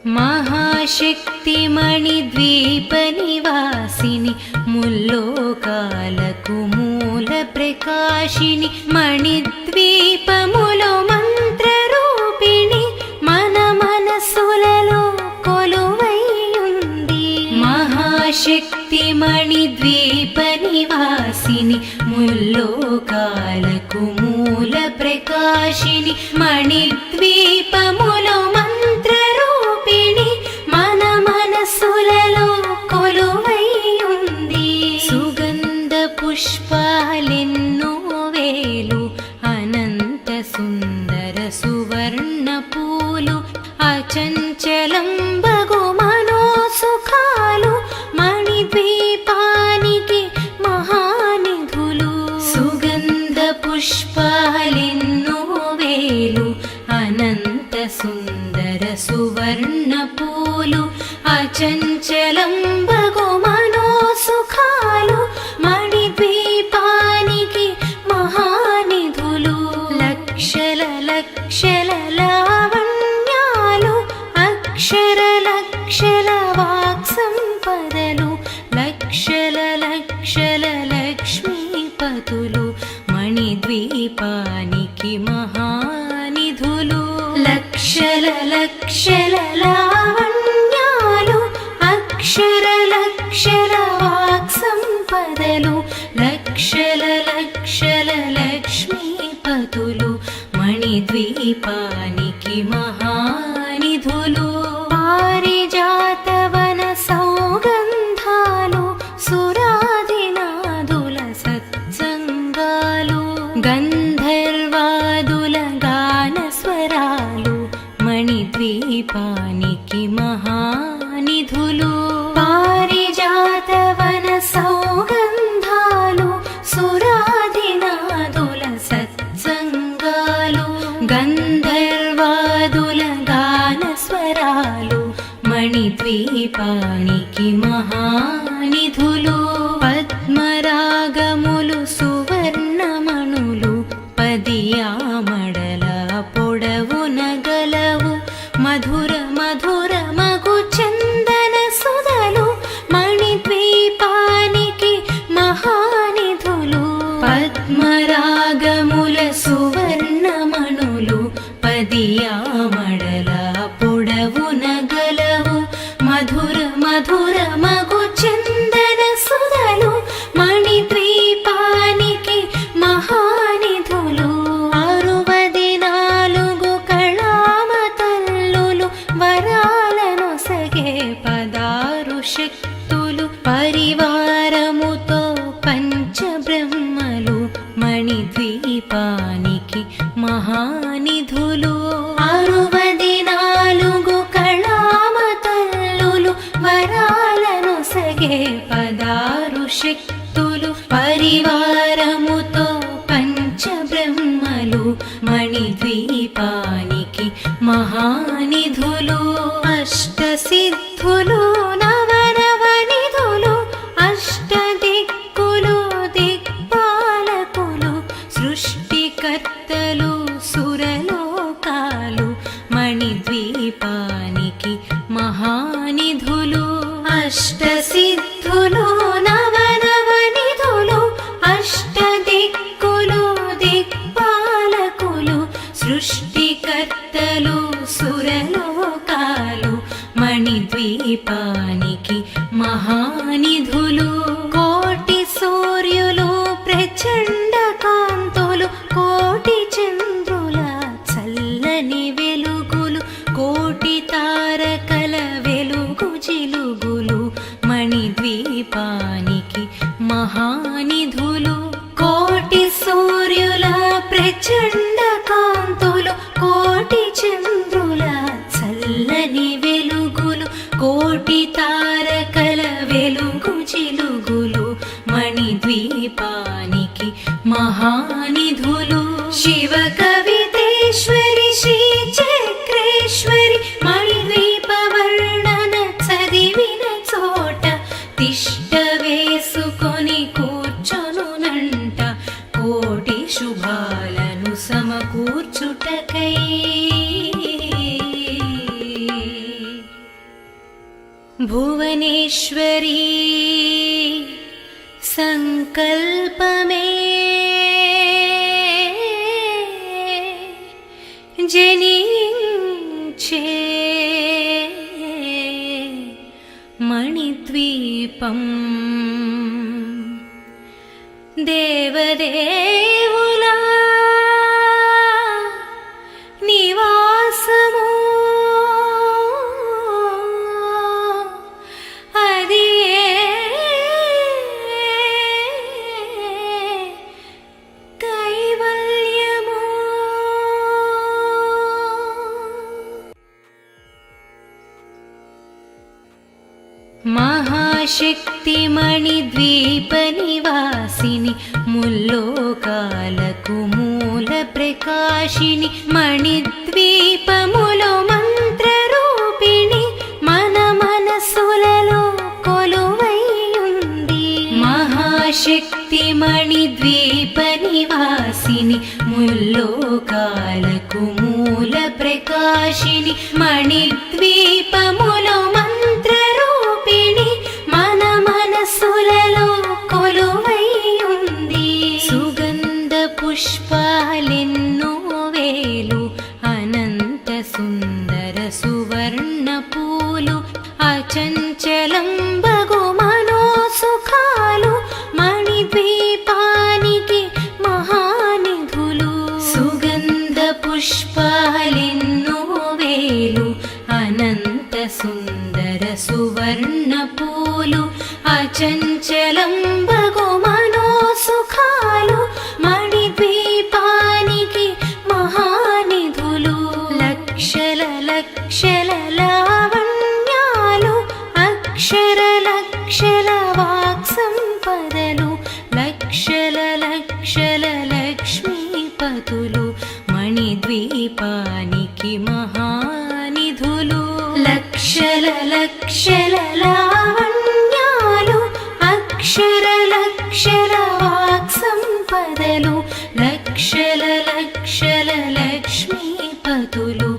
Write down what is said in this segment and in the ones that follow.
మహాశక్తిమణిద్వీపనివాసిని ముల్లోకాలకు మూల ప్రకాశిని మణిద్వీపములో మంత్రరూపిణి మన మనసులలో కొలువైయుంది. మహాశక్తిమణిద్వీపనివాసిని ముల్లోకాలకు మూల ప్రకాశిని మణిద్వీపములో మంత్రరూపిణి మన మనసులలో కొలువైయుంది. సుగంధ పుష్పాలెన్నో వేలు అనంత సుందర సువర్ణ పూలు అచంచలం బగు మనోసుఖాలు మణిద్వీపానికి మహానిధులు. సుగంధ పుష్పాలెన్నో వేలు అనంత సుందర సువర్ణ పూలు అచంచలం బగు మనోసుఖాలు మణిద్వీపానికి మహానిధులు. లక్షల లక్షల లావణ్యాలు అక్షర లక్షల వాక్సంపదలు లక్షల లక్షల లక్ష్మీపతులు మణిద్వీపానికి మహానిధులు. లక్షల లక్షల లావణ్యాలు అక్షర లక్షల వాక్సంపదలు లక్షల లక్షల లక్ష్మీపతులు మణిద్వీపానికి మహానిధులు. పారిజాతవన సౌగంధాలు సురాదినాదుల సత్సంగాలు గంధర్వాదుల గానస్వరాలు మణిద్వీపానికి మహానిధులు. పారిజాతవన సౌగంధాలు సురాదినాదుల సత్సంగాలు గంధర్వాదుల గానస్వరాలు మణిద్వీపానికి మహానిధులు. పద్మరాగములు సువర్ణమణులు పదియామడల పొడవున గలవు మధుర మధుర మగు చందన సుధలు మణిద్వీపానికి మహానిధులు. పద్మరాగముల సువర్ణమణులు పదియామడల పొడవున గలవు మధుర మధుర మగు చందన సుధలు మణిద్వీపానికి మహానిధులు. 64 కళామతల్లులు వరాలను సగే 16 శక్తులు పరివారముతో పంచబ్రహ్మలు మణిద్వీపానికి మహానిధులు. 64 కళామతల్లులు వరాలను సగే 16 శక్తులు పరివారముతో పంచబ్రహ్మలు మణిద్వీపానికి మహానిధులు. అష్టసిద్ధులు నవనవనిధులు అష్టదిక్కులు దిక్పాలకులు సృష్టికర్తలు సురలోకాలు మణిద్వీపానికి మహానిధులు. అష్టసిద్ధులు నవనవనిధులు అష్టదిక్కులు దిక్పాలకులు సృష్టికర్తలు సురలోకాలు మణిద్వీపానికి మహానిధులు. కోటి సూర్యులు ప్రచండ కాంతులు కోటి చంద్రుల చల్లని వెలుగులు కోటి తారకల వెలుగు జిలుగులు మణిద్వీపానికి మహానిధులు. కోటి సూర్యుల ప్రచండ కాంతులు కోటి చంద్రుల చల్లని వెలుగులు కోటి తారకల వెలుగు జిలుగులు మణిద్వీపానికి మహానిధులు. శివ కవితేశ్వరి శ్రీ చక్రేశ్వరి మణిద్వీప వర్ణన చదివిన చోట తిష్ట వేసుకొని కూర్చొనునంట కోటి శుభాలను సమకూర్చుటకై. భువనేశ్వరీ సంకల్పమే జనించే మణిద్వీపం దేవదేవులా నివాసము అది కైవల్యము. మహాశక్తి మణిద్వీప నివాసిని ముల్లోకాలకు మూల ప్రకాశిని మణిద్వీపములో మంత్రరూపిణి మన మనసులలో కొలువైయుంది. మహాశక్తి మణిద్వీప నివాసిని ముల్లోకాలకు మూల ప్రకాశిని మణిద్వీపములో మంత్రరూపిణి మన మనసులలో కొలువైయుంది. సుగంధ పుష్పాలెన్నో వేలు అనంత సుందర సువర్ణ పూలు అచంచలం బగు మనోసుఖాలు మణిద్వీపానికి మహానిధులు. సుగంధ పుష్పాలెన్నో వేలు అనంత సుందర సువర్ణ పూలు అచంచలం బగు మనోసుఖాలు మణిద్వీపానికి మహానిధులు. లక్షల లక్షల లావణ్యాలు అక్షర లక్షల వాక్సంపదలు లక్షల లక్షల లక్ష్మీపతులు మణిద్వీపానికి మహానిధులు. లక్షల లక్షల లావణ్యాలు అక్షర లక్షల వాక్సంపదలు లక్షల లక్షల లక్ష్మీపతులు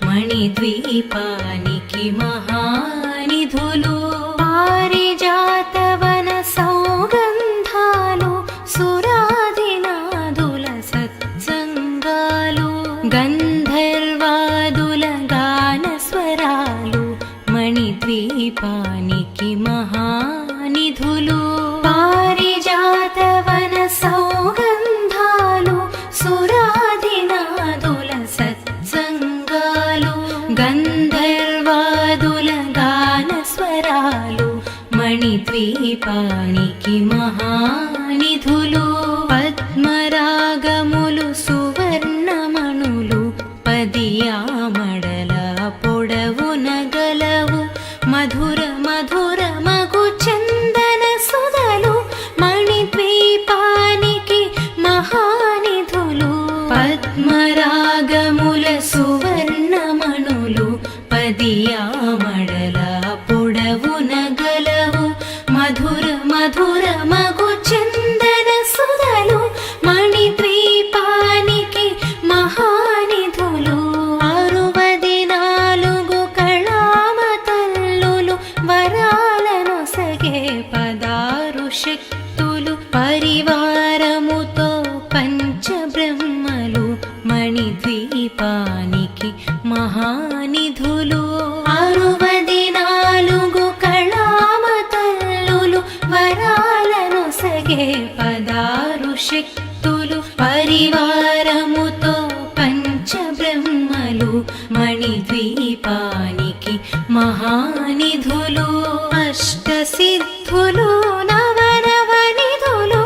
మణిద్వీపానికి మహానిధులు. పారిజాతవన సౌగంధాలు సురాదినాదుల సత్సంగాలు గంధర్వాదుల గానస్వరాలు మణిద్వీపానికి మహానిధులు. పారిజాతవన సౌగంధాలు సురాదినాదుల సత్సంగాలు గంధర్వాదుల గానస్వరాలు మణిద్వీపానికి మహానిధులు. పద్మరాగములు సువర్ణమణులు పదియామడల పొడవున గలవు మధుర మధుర మగు చందన సుధలు మణిద్వీపానికి మహానిధులు. పద్మరాగముల సువర్ణమణులు పదియామడల పొడవున గలవు మధుర మధుర మగు చందన సుధలు మణిద్వీపానికి మహానిధులు. 64 కళామతల్లులు వరాలను సగే 16 శక్తులు పరివారముతో పంచబ్రహ్మలు మణిద్వీపానికి మహానిధులు. 64 కళామతల్లులు వరాలను సగే 16 శక్తులు పరివారముతో పంచబ్రహ్మలు మణిద్వీపానికి మహానిధులు. అష్టసిద్ధులు నవనవనిధులు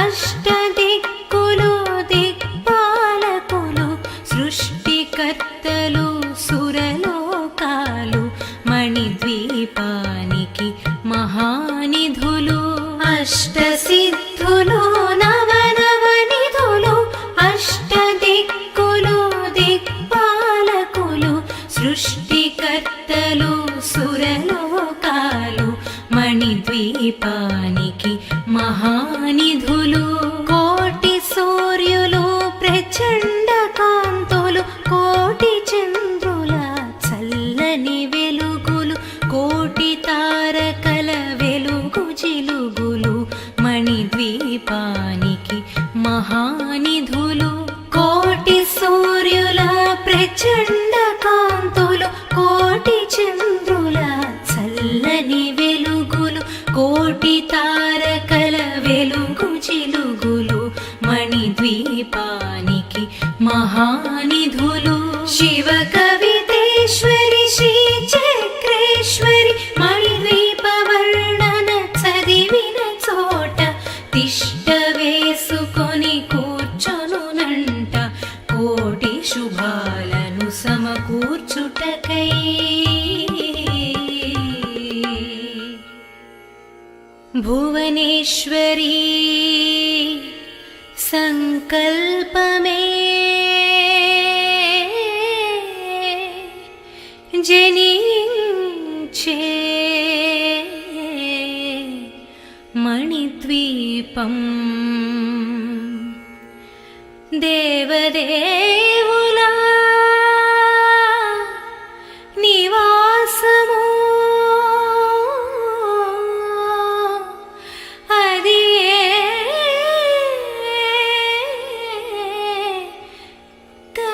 అష్టదిక్కులు దిక్పాలకులు సృష్టికర్తలు సురలోకాలు మణిద్వీపానికి మహానిధులు. అష్టసిద్ధులు నవనవనిధులు అష్టదిక్కులు దిక్పాలకులు సృష్టికర్తలు సురలోకాలు మణిద్వీపానికి మహానిధులు. కోటి సూర్యులు ప్రచండ కాంతులు కోటి చంద్రుల చల్లని వెలుగులు కోటి తా ప్రచండ కాంతులు కోటి చంద్రుల చల్లని వెలుగులు కోటి తారకల వెలుగు చిలుగులు మణిద్వీపానికి మహానిధులు శివ కవితేశ్వరి శ్రీ చక్రేశ్వరి మణిద్వీప వర్ణన చదివిన చోట తిష్ట వేసుకొని కూర్చొనునంట కోటి శుభాలను సమకూర్చుటకై భువనేశ్వరీ సంకల్పమే జనించే మణిద్వీపం దేవదేవుల నివాసము అది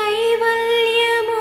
కైవల్యము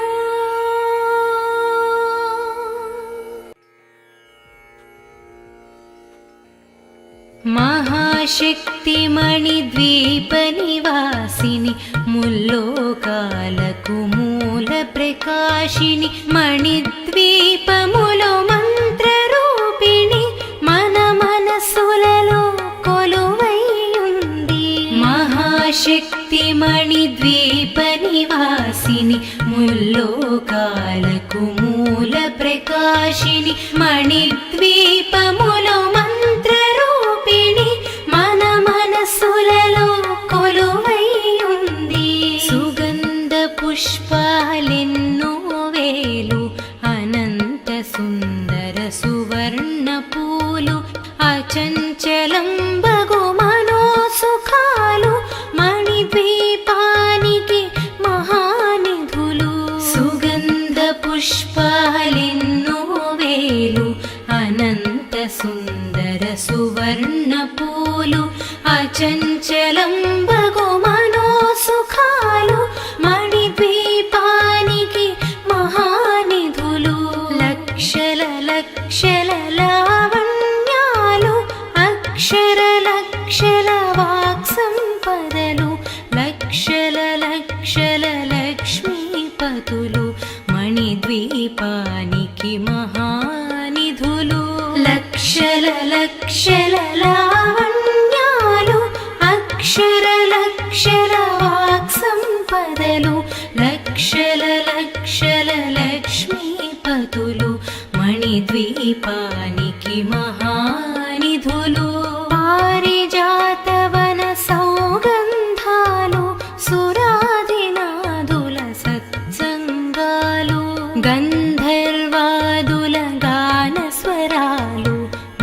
మహాశక్తి మణిద్వీప నివాసిని ముల్లోకాలకు మూల ప్రకాశిని మణిద్వీపములో మంత్రరూపిణి మన మనసులలో కొలువై ఉంది మహాశక్తి మణిద్వీప నివాసిని ముల్లోకాలకు మూల ప్రకాశిని మణిద్వీపములో మంత్రరూపిణి మన మనసులలో కొలువై ఉంది సుగంధ పుష్పాలెన్నో వేలు అనంత సుందర సువర్ణ పూలు అచంచలం బగు మనోసుఖాలు మణిద్వీపానికి మహానిధులు సుగంధ పుష్పాలెన్నో వేలు అనంత సుందర సువర్ణ పూలు అచంచలం బగు మనోసుఖాలు మణిద్వీపానికి మహానిధులు లక్షల లక్షల లావణ్యాలు అక్షర లక్షల వాక్సంపదలు లక్షల లక్షల లక్ష్మీపతులు మణిద్వీపానికి మహానిధులు లక్షల లక్షల లావణ్యాలు అక్షర లక్షల వాక్సంపదలు లక్షల లక్షల లక్ష్మీపతులు మణిద్వీపానికి మహానిధులు పారిజాతవన సౌగంధాలు సురాదినాదుల సత్సంగాలు గంధర్వాదుల గాన స్వరాలు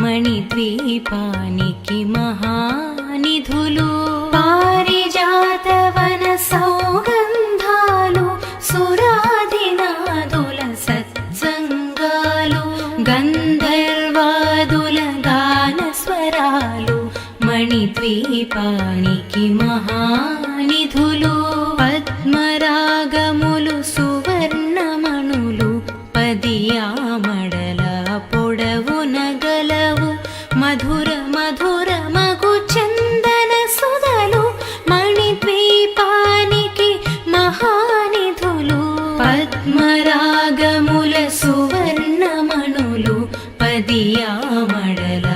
మణిద్వీపానికి మహానిధులు పారిజాతవన సౌగంధాలు సురాదినాదుల సత్సంగాలు గంధర్వాదుల గాన స్వరాలు మణిద్వీపానికి మహానిధులు పద్మరాగములు సువర్ణమణులు పదియామడల పొడవున గలవు మధుర మధుర మగు చందన సుధలు మణిద్వీపానికి మహానిధులు పద్మరాగముల సువర్ణమణులు పదియామడల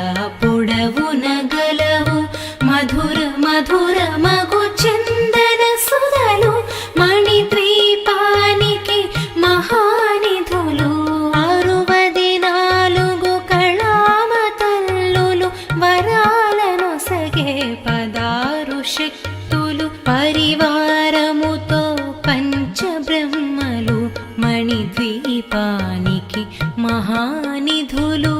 పొడవున గలవు మధుర మధుర మగు చందన సుధలు మణిద్వీపానికి మహానిధులు 64 కళామతల్లులు వరాలను సగే 16 శక్తులు పరివారముతో పంచబ్రహ్మలు మణిద్వీపానికి మహానిధులు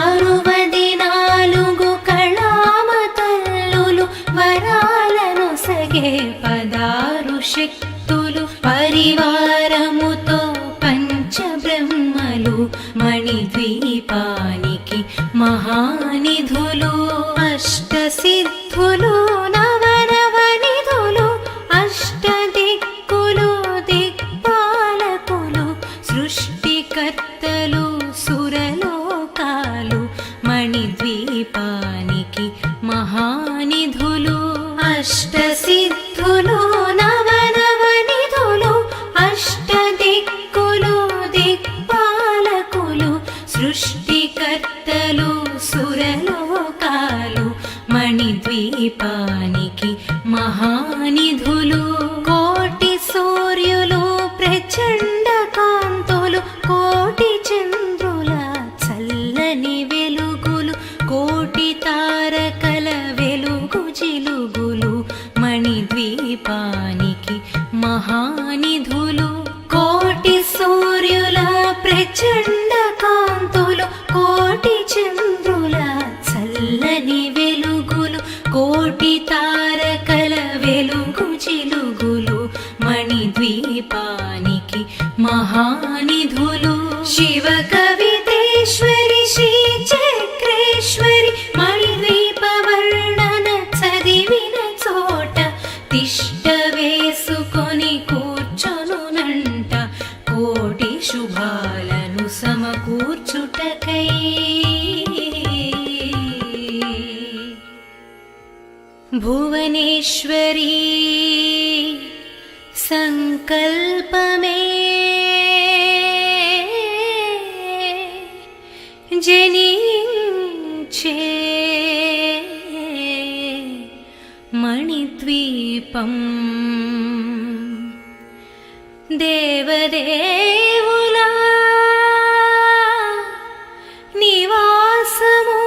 64 కళామతల్లులు వరాలను సగే 16 శక్తులు పరివారముతో పంచబ్రహ్మలు మణిద్వీపానికి మహానిధులు అష్టసిద్ధులు నవనవనిధులు అష్టదిక్కులు దిక్పాల ప్రచండ కాంతులు కోటి చంద్రుల చల్లని వెలుగులు కోటి తారకల వెలుగు జిలుగులు మణిద్వీపానికి మహానిధులు కోటి సూర్యుల ప్రచండ కాంతులు కోటి చంద్రుల చల్లని వెలుగులు కోటి తారకల వెలుగు జిలుగులు మణిద్వీపానికి మహానిధులు శివ కవితేశ్వరి శ్రీ చక్రేశ్వరి మణిద్వీప వర్ణన చదివిన చోట తిష్ట వేసుకొని కూర్చొనునంట కోటి శుభాలను సమకూర్చుటకై భువనేశ్వరీ సంకల్పమే జనించే మణిద్వీపం దేవదేవుల నివాసము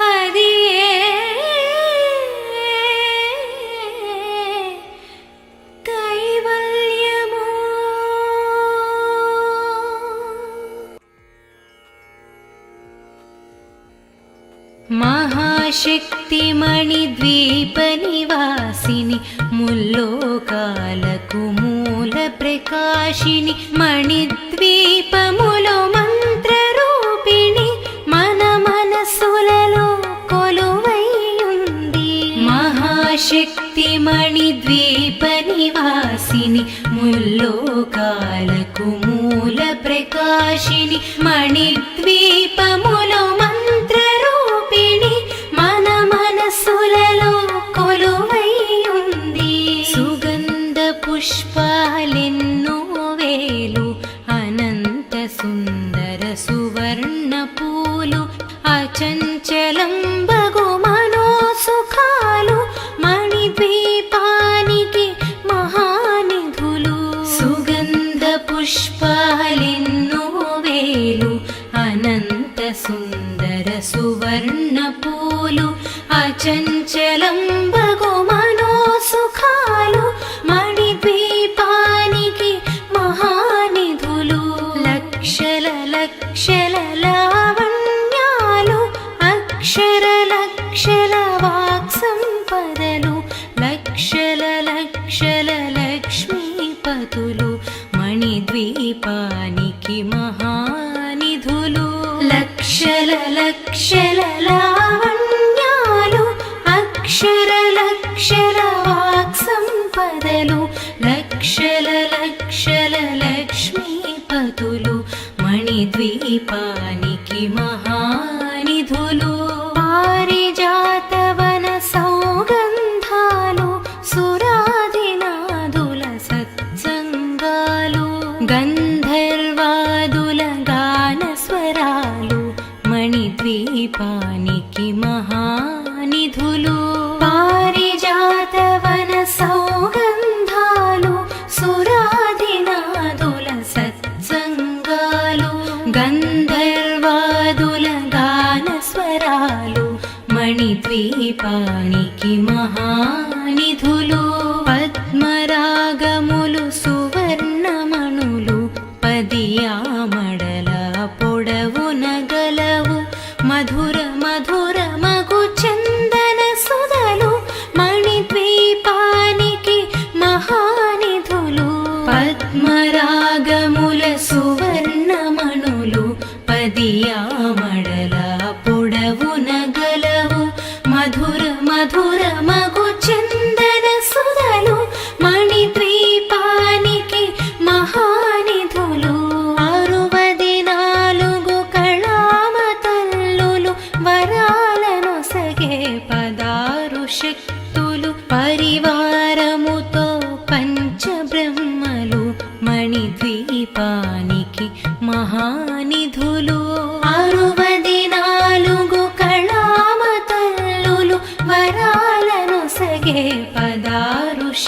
అది కైవల్యము మహాశక్తి మణిద్వీప నివాసిని ముల్లోకాలకు మూల ప్రకాశిని మణిద్వీపములో మంత్రరూపిణి మన మనసులలో కొలువైయుంది మహాశక్తి మణిద్వీప నివాసిని ముల్లోకాలకు మూల ప్రకాశిని మణిద్వీపములో మంత్రరూపిణి మన మనసులలో కొలువైయుంది సుగంధ పుష్పాలెన్నో వేలు అనంత సుందర సువర్ణ పూలు అచంచలం బగు మనో సుఖాలు మణిద్వీపానికి మహానిధులు సుగంధ పుష్పాలెన్నో వేలు అనంత సుందర సువర్ణ పూలు అచంచలం బగు మనో సుఖాలు మణిద్వీపానికి మహానిధులు లక్షల లక్షల లావణ్యాలు అక్షర లక్షల వాక్ సంపదలు లక్షల లక్షల లక్ష్మీపతులు మణిద్వీపానికి మహానిధులు లక్షల లక్షల లావణ్యాలు అక్షర లక్షల వాక్ సంపదలు లక్షల లక్షల లక్ష్మీపతులు మణిద్వీపానికి మహానిధులు పారిజాతవన సౌగంధాలు సురాదినాదుల సత్సంగాలు గంధర్వాదుల గాన స్వరాలు మణిద్వీపానికి మహానిధులు పారిజాతవన సౌగంధాలు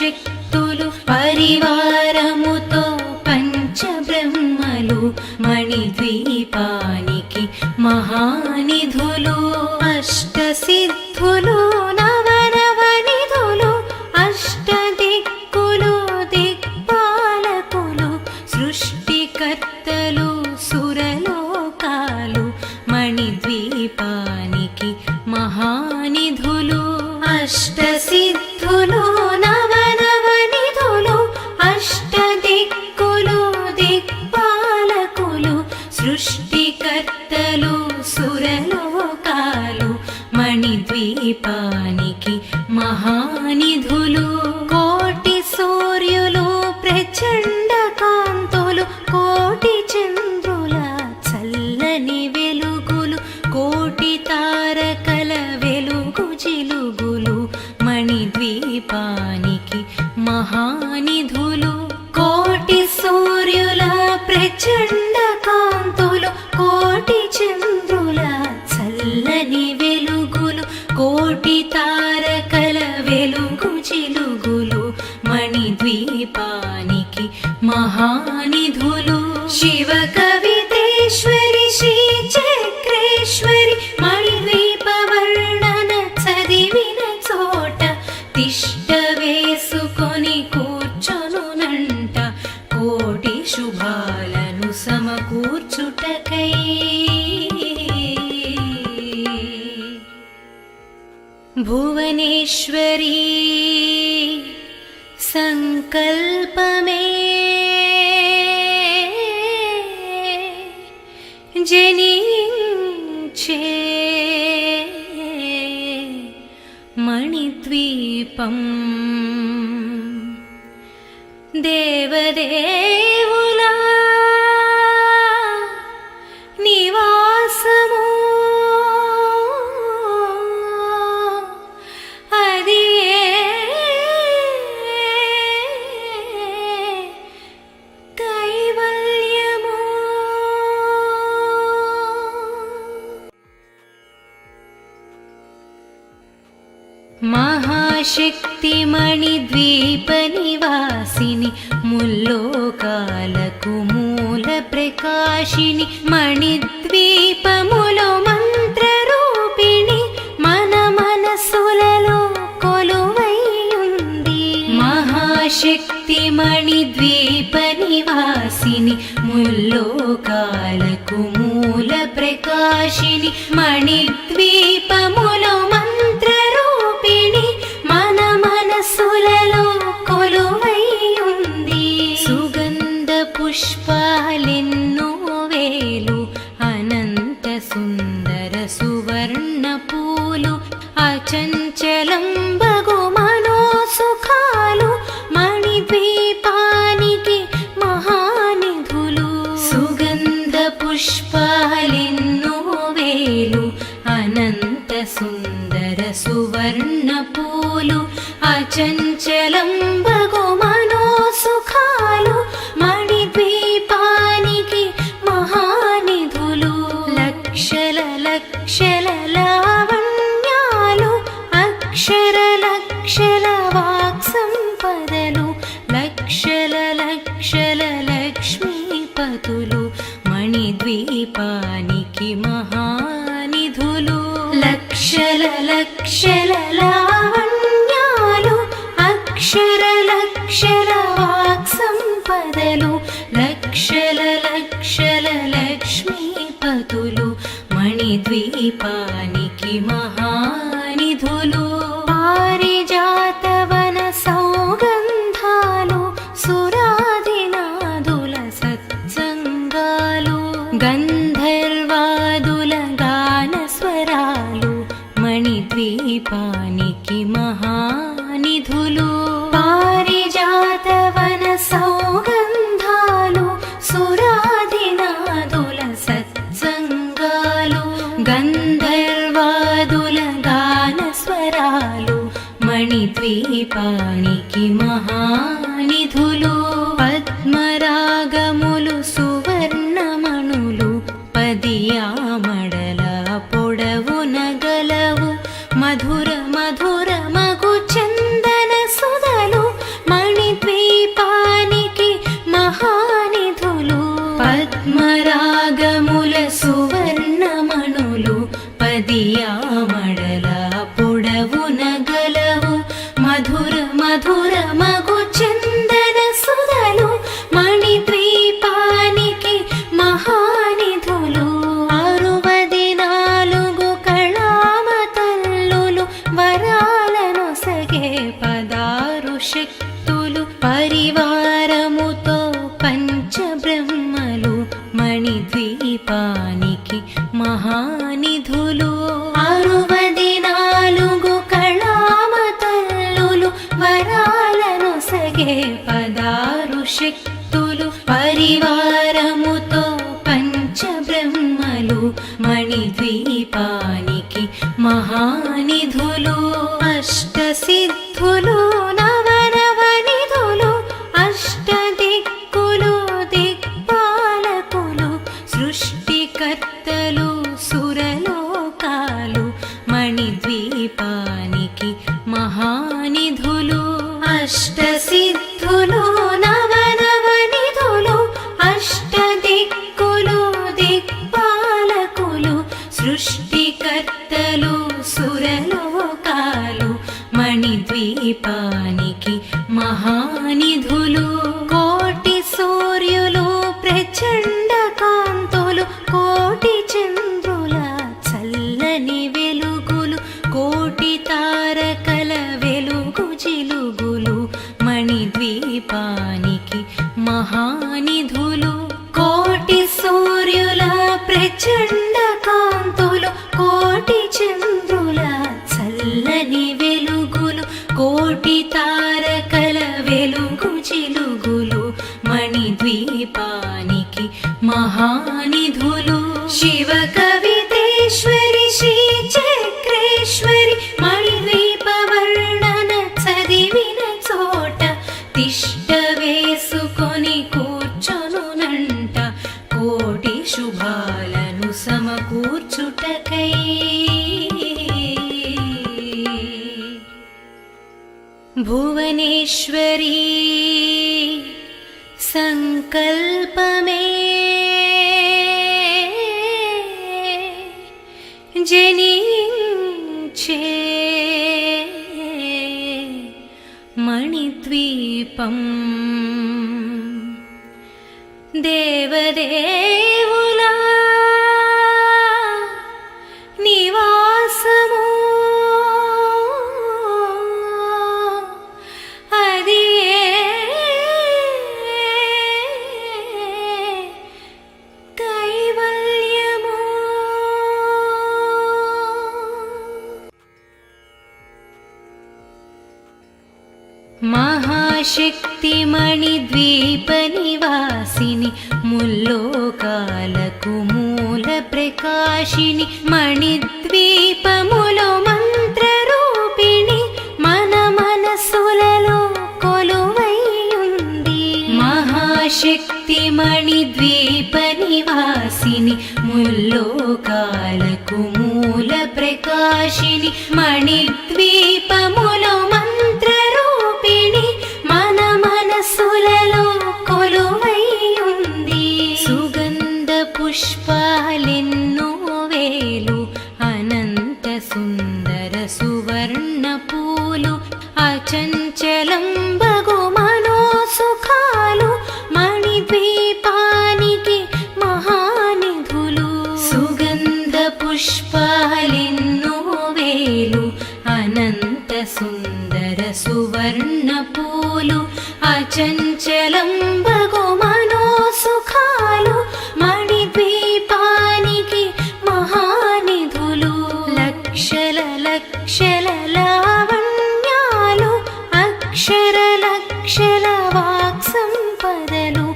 శక్తులు పరివారముతో పంచబ్రహ్మలు మణిద్వీపానికి మహానిధులు అష్టసిద్ధులు నవనవనిధులు అష్టదిక్కులు దిక్పాలకులు సృష్టికర్తలు సురలోకాలు మణిద్వీపానికి మహానిధులు అష్టసిద్ధులు నవనవనిధులు అష్టదిక్కులు దిక్పాలకులు సృష్టికర్తలు సురలోకాలు మణిద్వీపానికి మహానిధులు కోటి సూర్యులు ప్రచండ కాంతులు కోటి చంద్రుల చల్లని వెలుగులు కోటి తారకల వెలుగు జిలుగులు మణిద్వీపానికి మహానిధులు కోటి సూర్యుల ప్రచండ కాంతులు కోటి చంద్రుల చల్లని వెలుగులు కోటి తారకల వెలుగు జిలుగులు మణిద్వీపానికి మహానిధులు శివ కవితేశ్వరి శ్రీ చక్రేశ్వరి మణిద్వీప వర్ణన చదివిన చోట తిష్ట వేసుకొని కూర్చొనునంట కోటి శుభాలను సమకూర్చుటకై భువనేశ్వరీ సంకల్పమే జనించే మణిద్వీపం దేవదేవుల నివాసము అది కైవల్యము మహాశక్తి మణిద్వీప నివాసిని ముల్లోకాలకు మూల ప్రకాశిని మణిద్వీపములో మంత్రరూపిణి మన మనసులలో కొలువై ఉంది మహాశక్తి మణిద్వీప నివాసిని ముల్లోకాలకు మూల ప్రకాశిని మణిద్వీపములో మంత్రరూపిణి మన మనసులలో కొలువై ఉంది సుగంధ పుష్పాలెన్నో వేలు అనంత సుందర సువర్ణ పూలు అచంచలం బగు మనోసుఖాలు మణిద్వీపానికి మహానిధులు సుగంధ పుష్పాలెన్నో వేలు అనంత సుందర సువర్ణ పూలు అచంచలం బగు మనోసుఖాలు మణిద్వీపానికి మహానిధులు లక్షల లక్షల లావణ్యాలు అక్షర లక్షల వాక్సంపదలు లక్షల లక్షల లక్ష్మీపతులు మణిద్వీపానికి మహానిధులు లక్షల లక్షల లావణ్యాలు అక్షర లక్షల వాక్సంపదలు లక్షల లక్షల లక్ష్మీపతులు మణిద్వీపానికి మహానిధులు పారిజాతవన సౌగంధాలు సురాదినాదుల సత్సంగాలు గంధర్వాదుల గాన స్వరాలు మణిద్వీపానికి మహానిధులు పారిజాతవన సౌగంధాలు సురాదినాదుల సత్సంగాలు గంధర్వాదుల గాన స్వరాలు మణిద్వీపానికి మహానిధులు పద్మరాగములు సువర్ణమణులు పదియామడల పొడవున గలవు మధుర మధుర మగు చందన సుధలు శక్తులు పరివారముతో పంచబ్రహ్మలు మణిద్వీపానికి మహానిధులు 64 కళామతల్లులు వరాలను సగే 16 శక్తులు పరివారముతో పంచబ్రహ్మలు మణిద్వీపానికి మహానిధులు అష్టసిద్ధులు నవనవనిధులు అష్టదిక్కులు దిక్పాలకులు సృష్టికర్తలు సురలోకాలు మణిద్వీపానికి మహానిధులు అష్టసిద్ధులు నవనవనిధులు అష్టదిక్కులు దిక్పాలకులు సృష్టికర్తలు సురలోకాలు మణిద్వీపానికి మహానిధులు కోటి సూర్యులు ప్రచండ కాంతులు కోటి చంద్రుల చల్లని వెలుగులు కోటి తారకల వెలుగు జిలుగులు మణిద్వీపానికి మహానిధులు కోటి సూర్యుల ప్రచండ కాంతులు కోటి చంద్రుల చల్లని వెలుగులు కోటి తారకల వెలుగు జిలుగులు మణిద్వీపానికి మహానిధులు శివ కవితేశ్వరి శ్రీ చక్రేశ్వరి మణిద్వీప వర్ణన చదివిన చోట తిష్ట వేసుకొని కూర్చొనునంట కోటి శుభాలను సమకూర్చుటకై భువనేశ్వరీ సంకల్పమే జనించే మణిద్వీపం దేవదేవుల నివాసము అది కైవల్యము మహాశక్తి మణిద్వీప నివాసిని ముల్లోకాలకు మూల ప్రకాశిని మణిద్వీపములో మంత్రరూపిణి మన మనసులలో కొలువైయుంది మహాశక్తి మణిద్వీప నివాసిని ముల్లోకాలకు మూల ప్రకాశిని మణిద్వీపములో మంత్రరూపిణి మన మనసులలో కొలువైయుంది సుగంధ పుష్పాలెన్నో వేలు అనంత సుందర సువర్ణ పూలు అచంచలం బగు మనోసుఖాలు మణిద్వీపానికి మహానిధులు సుగంధ పుష్పాలెన్నో వేలు అనంత సుందర సువర్ణ పూలు అచంచలం బగు మనోసుఖాలు మణిద్వీపానికి మహానిధులు లక్షల లక్షల లావణ్యాలు అక్షర లక్షల వాక్సంపదలు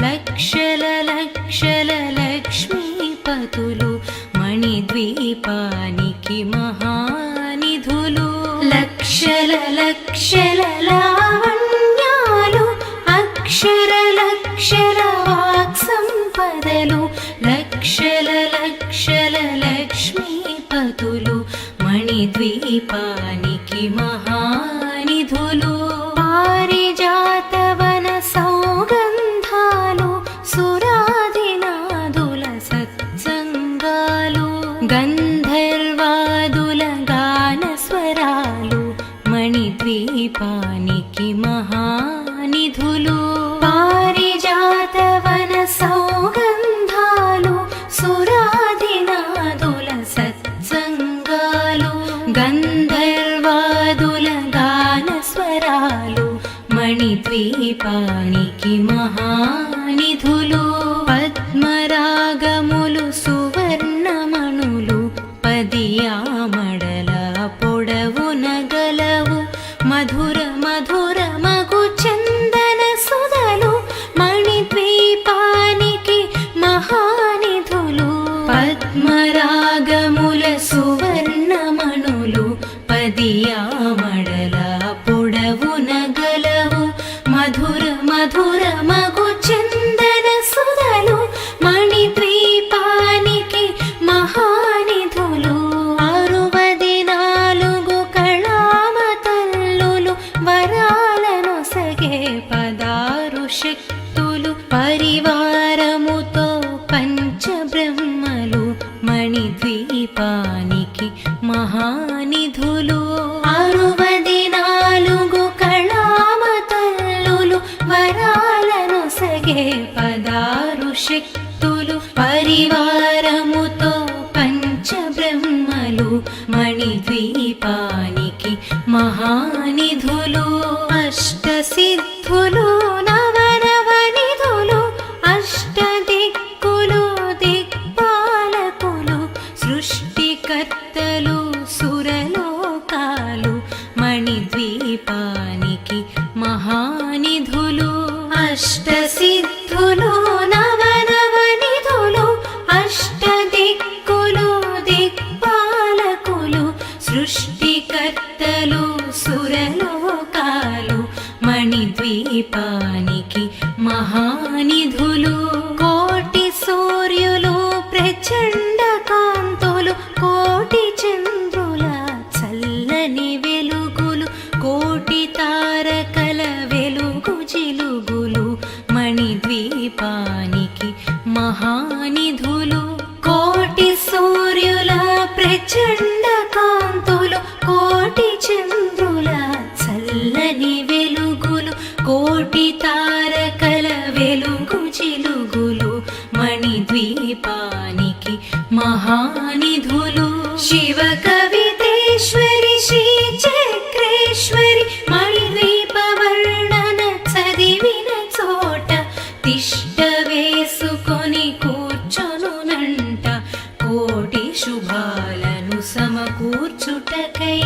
లక్షల లక్షల లక్ష్మీపతులు మణిద్వీపానికి మహానిధులు లక్షల లక్షల లావణ్యాలు అక్షర లక్షల వాక్సంపదలు లక్షల లక్షల లక్ష్మీపతులు మణిద్వీపానికి మహానిధులు పారిజాతవన సౌగంధాలు సురాదినాదుల సత్సంగాలు గంధర్వాదుల గాన స్వరాలు మణిద్వీపానికి మహానిధులు పారిజాతవన సౌగంధాలు సురాదినాదుల సత్సంగాలు గంధర్వాదుల గాన స్వరాలు మణిద్వీపానికి మహానిధులు పద్మరాగములు సువర్ణమణులు పదియామడల పొడవున గలవు మధుర మధుర మగు చందన సుధలు మణిద్వీపానికి మహానిధులు పద్మరాగముల సువర్ణమణులు పదియామడల పొడవున గలవు మధుర మధుర మగు చందన సుధలు మణిద్వీపానికి మహానిధులు 64 కళామతల్లులు వరాలను సగే 16 శక్తులు పరివారముతో పంచబ్రహ్మలు మణిద్వీపానికి మహానిధులు 64 కళామతల్లులు వరాలను సగే 16 శక్తులు పరివారముతో పంచబ్రహ్మలు మణిద్వీపానికి మహానిధులు అష్టసిద్ధులు నవనవనిధులు అష్టదిక్కులు దిక్పాలకులు సృష్టికర్తలు సురలోకాలు మణిద్వీపానికి మహానిధులు అష్టసిద్ధులు నవనవనిధులు అష్టదిక్కులు దిక్పాలకులు సృష్టికర్తలు సురలోకాలు మణిద్వీపానికి మహానిధులు కోటి సూర్యులు ప్రచండ కాంతులు కోటి చంద్రుల చల్లని వెలుగులు కోటి తారకల వెలుగు జిలుగులు మణిద్వీపానికి మహానిధులు కోటి సూర్యుల ప్రచండ కాంతులు కోటి చంద్రుల చల్లని వెలుగులు కోటి తారకల వెలుగు జిలుగులు మణిద్వీపానికి మహానిధులు శివ కవితేశ్వరి శ్రీ చక్రేశ్వరి మణిద్వీప వర్ణన చదివిన చోట తిష్ట వేసుకొని కూర్చొనునంట కోటి శుభాలను సమకూర్చుటకై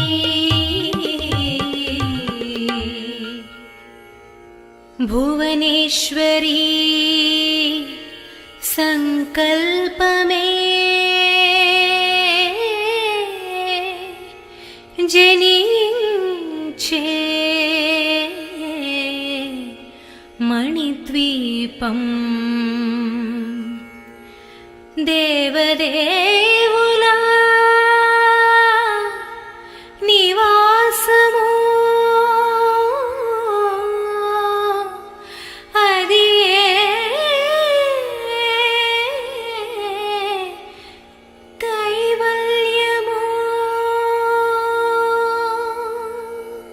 భువనేశ్వరీ సంకల్పమే జనించే మణిద్వీపం దేవదే